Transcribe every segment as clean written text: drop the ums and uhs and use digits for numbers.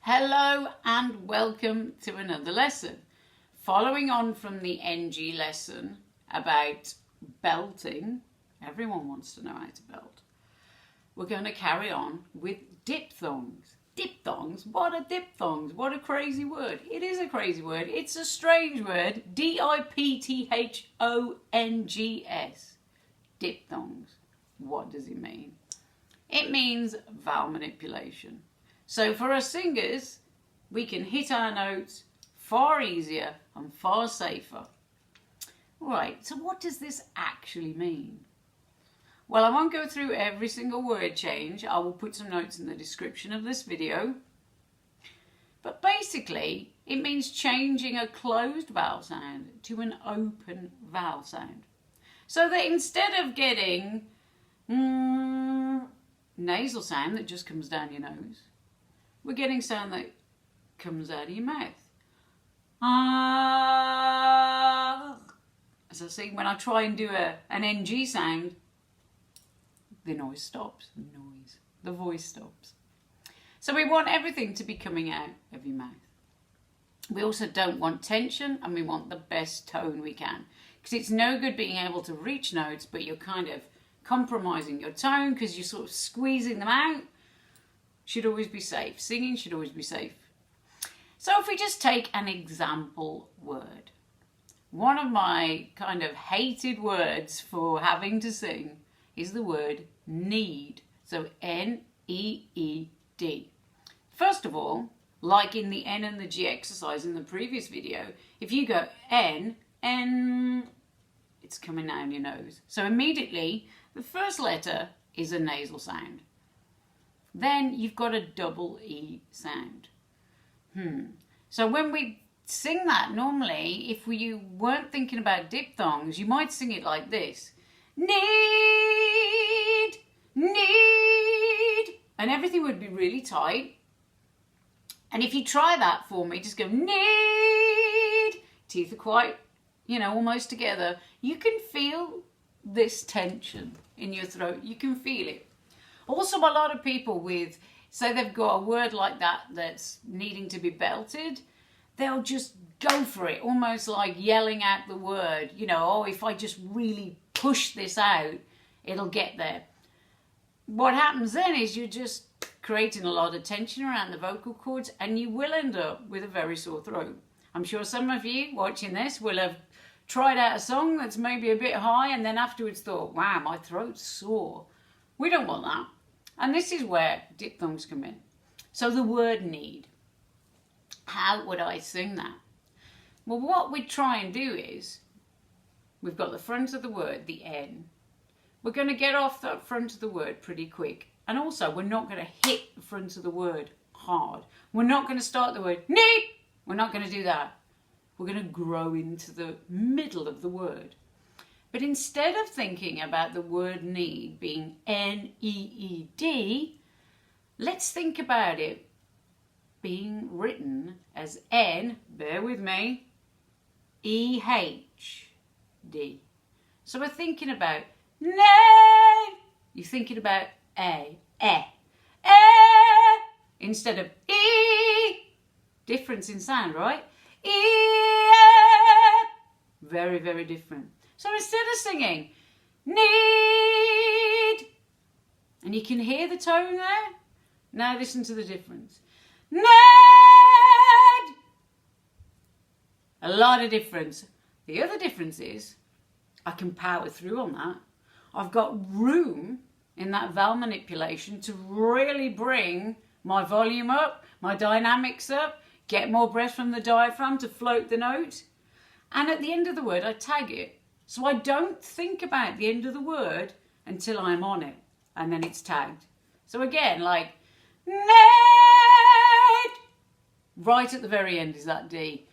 Hello and welcome to another lesson. Following on from the NG lesson about belting, everyone wants to know how to belt. We're going to carry on with diphthongs. Diphthongs? What are diphthongs? What a crazy word. It is a crazy word. It's a strange word. D-I-P-T-H-O-N-G-S. Diphthongs. What does it mean? It means vowel manipulation. So for us singers, we can hit our notes far easier and far safer. Right, so what does this actually mean? Well, I won't go through every single word change. I will put some notes in the description of this video. But basically, it means changing a closed vowel sound to an open vowel sound. So that instead of getting nasal sound that just comes down your nose, we're getting sound that comes out of your mouth. As I say, when I try and do an NG sound, the noise stops. The voice stops. So we want everything to be coming out of your mouth. We also don't want tension, and we want the best tone we can. Because it's no good being able to reach notes, but you're kind of compromising your tone because you're sort of squeezing them out. Should always be safe. Singing should always be safe. So if we just take an example word. One of my kind of hated words for having to sing is the word need. So N-E-E-D. First of all, like in the N and the G exercise in the previous video, if you go N, it's coming down your nose. So immediately, the first letter is a nasal sound. Then you've got a double E sound. So when we sing that, normally, if you weren't thinking about diphthongs, you might sing it like this. Need, need. And everything would be really tight. And if you try that for me, just go need. Teeth are quite, almost together. You can feel this tension in your throat. You can feel it. Also, a lot of people say they've got a word like that that's needing to be belted, they'll just go for it, almost like yelling out the word, if I just really push this out, it'll get there. What happens then is you're just creating a lot of tension around the vocal cords, and you will end up with a very sore throat. I'm sure some of you watching this will have tried out a song that's maybe a bit high and then afterwards thought, wow, my throat's sore. We don't want that. And this is where diphthongs come in. So the word need. How would I sing that? Well, what we try and do is, we've got the front of the word, the N. We're going to get off the front of the word pretty quick. And also, we're not going to hit the front of the word hard. We're not going to start the word need. We're not going to do that. We're going to grow into the middle of the word. But instead of thinking about the word need being N-E-E-D, let's think about it being written as N, bear with me, E-H-D. So we're thinking about nay. You're thinking about A, instead of E. Difference in sound, right? E, very, very different. So instead of singing, need, and you can hear the tone there. Now listen to the difference. Need. A lot of difference. The other difference is I can power through on that. I've got room in that vowel manipulation to really bring my volume up, my dynamics up, get more breath from the diaphragm to float the note. And at the end of the word, I tag it. So I don't think about the end of the word until I'm on it. And then it's tagged. So again, like, need. Right at the very end is that D.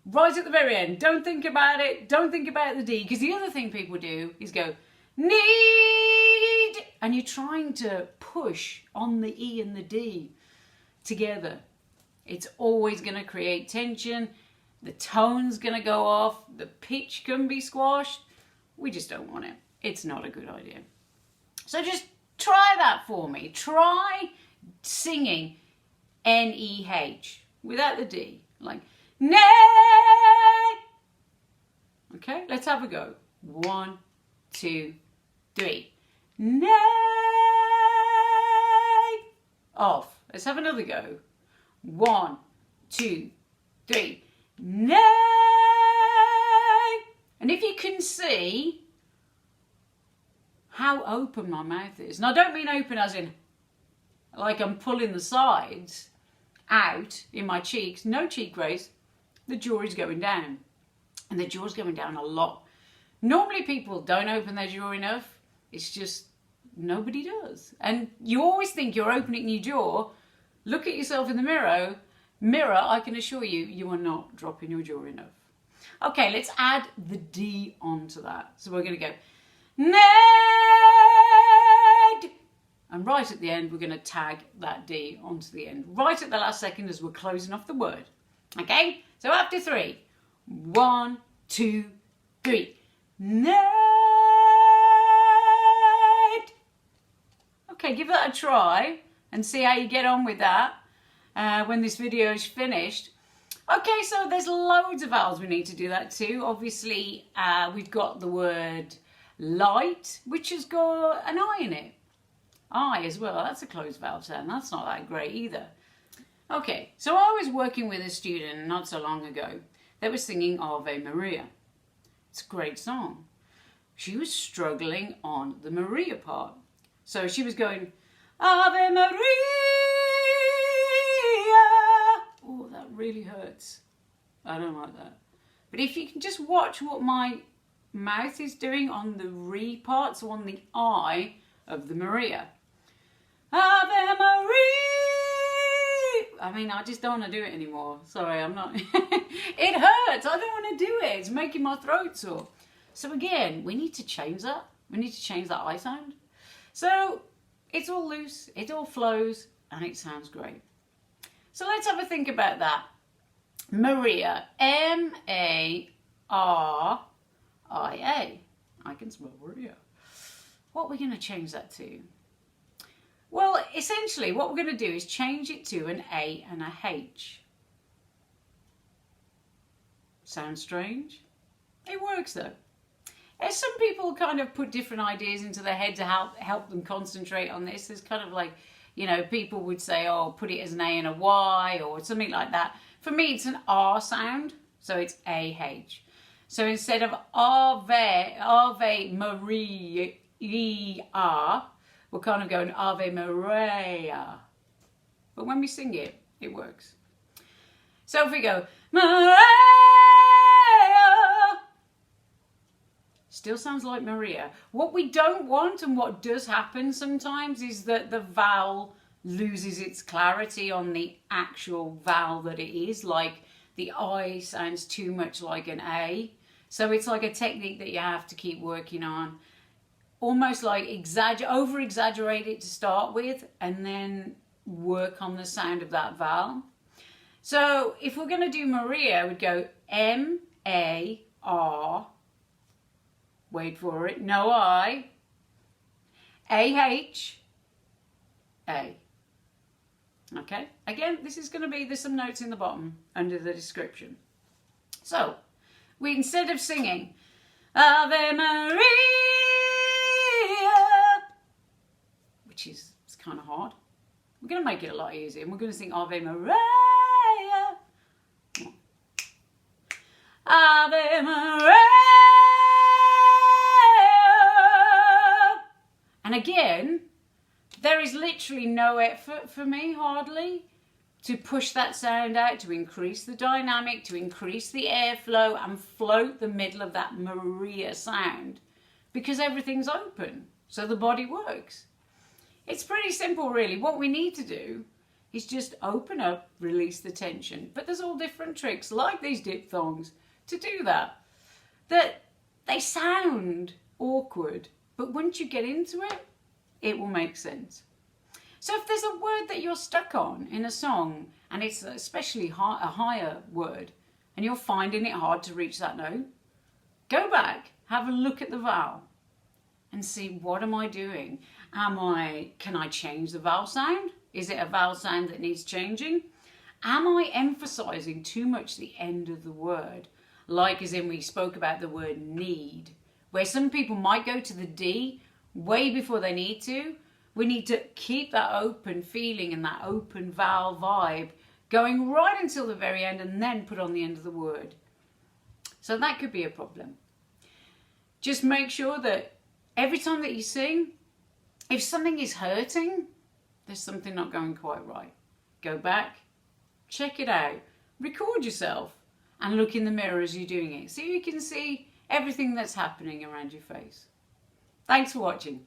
Right at the very end. Don't think about it. Don't think about the D. Because the other thing people do is go, need. And you're trying to push on the E and the D together. It's always going to create tension. The tone's going to go off. The pitch can be squashed. We just don't want it. It's not a good idea. So just try that for me. Try singing N-E-H, without the D, like nay. Okay, let's have a go. 1, 2, 3. Nay. Off. Let's have another go. 1, 2, 3. Nay. And if you can see how open my mouth is, and I don't mean open as in like I'm pulling the sides out in my cheeks, no cheek raise, the jaw is going down. And the jaw's going down a lot. Normally people don't open their jaw enough. It's just nobody does. And you always think you're opening your jaw. Look at yourself in the mirror. I can assure you, you are not dropping your jaw enough. Okay, let's add the D onto that. So we're going to go Ned. And right at the end, we're going to tag that D onto the end. Right at the last second as we're closing off the word. Okay, so after 3. 1, 2, 3. Ned. Okay, give that a try and see how you get on with that when this video is finished. Okay, so there's loads of vowels we need to do that too. Obviously, we've got the word light, which has got an I in it. I as well, that's a closed vowel sound. That's not that great either. Okay, so I was working with a student not so long ago. They were singing Ave Maria. It's a great song. She was struggling on the Maria part. So she was going, Ave Maria. Oh, that really hurts. I don't like that. But if you can just watch what my mouth is doing on the re part, so on the I of the Maria. Ave Maria. I mean, I just don't want to do it anymore. Sorry, I'm not. It hurts. I don't want to do it. It's making my throat sore. So again, we need to change that. We need to change that I sound. So it's all loose, it all flows, and it sounds great. So let's have a think about that. Maria, M-A-R-I-A. I can spell Maria. What are we going to change that to? Well, essentially what we're going to do is change it to an A and a H. Sounds strange? It works though. As some people kind of put different ideas into their head to help them concentrate on this. There's kind of like, you know, people would say, oh, put it as an A and a Y or something like that. For me, it's an R sound, so it's A-H. So instead of Ave Maria, we're kind of going Ave Maria. But when we sing it, it works. So if we go, Maria, still sounds like Maria. What we don't want and what does happen sometimes is that the vowel loses its clarity on the actual vowel that it is. Like the I sounds too much like an A. So it's like a technique that you have to keep working on. Almost like over-exaggerate it to start with and then work on the sound of that vowel. So if we're going to do Maria, we'd go M-A-R, wait for it, no I, A-H, A. Okay, again, this is going to be, there's some notes in the bottom under the description. So, we instead of singing Ave Maria, which is it's kind of hard, we're going to make it a lot easier and we're going to sing Ave Maria. Ave Maria. And again, there is literally no effort for me, hardly, to push that sound out, to increase the dynamic, to increase the airflow and float the middle of that Maria sound because everything's open, so the body works. It's pretty simple, really. What we need to do is just open up, release the tension. But there's all different tricks, like these diphthongs, to do that. That they sound awkward, but once you get into it, it will make sense. So if there's a word that you're stuck on in a song, and it's especially a higher word, and you're finding it hard to reach that note, go back, have a look at the vowel, and see, what am I doing? Can I change the vowel sound? Is it a vowel sound that needs changing? Am I emphasizing too much the end of the word? Like as in we spoke about the word need, where some people might go to the D way before they need to. We need to keep that open feeling and that open vowel vibe going right until the very end and then put on the end of the word. So that could be a problem. Just make sure that every time that you sing, if something is hurting, there's something not going quite right. Go back, check it out, record yourself and look in the mirror as you're doing it so you can see everything that's happening around your face. Thanks for watching.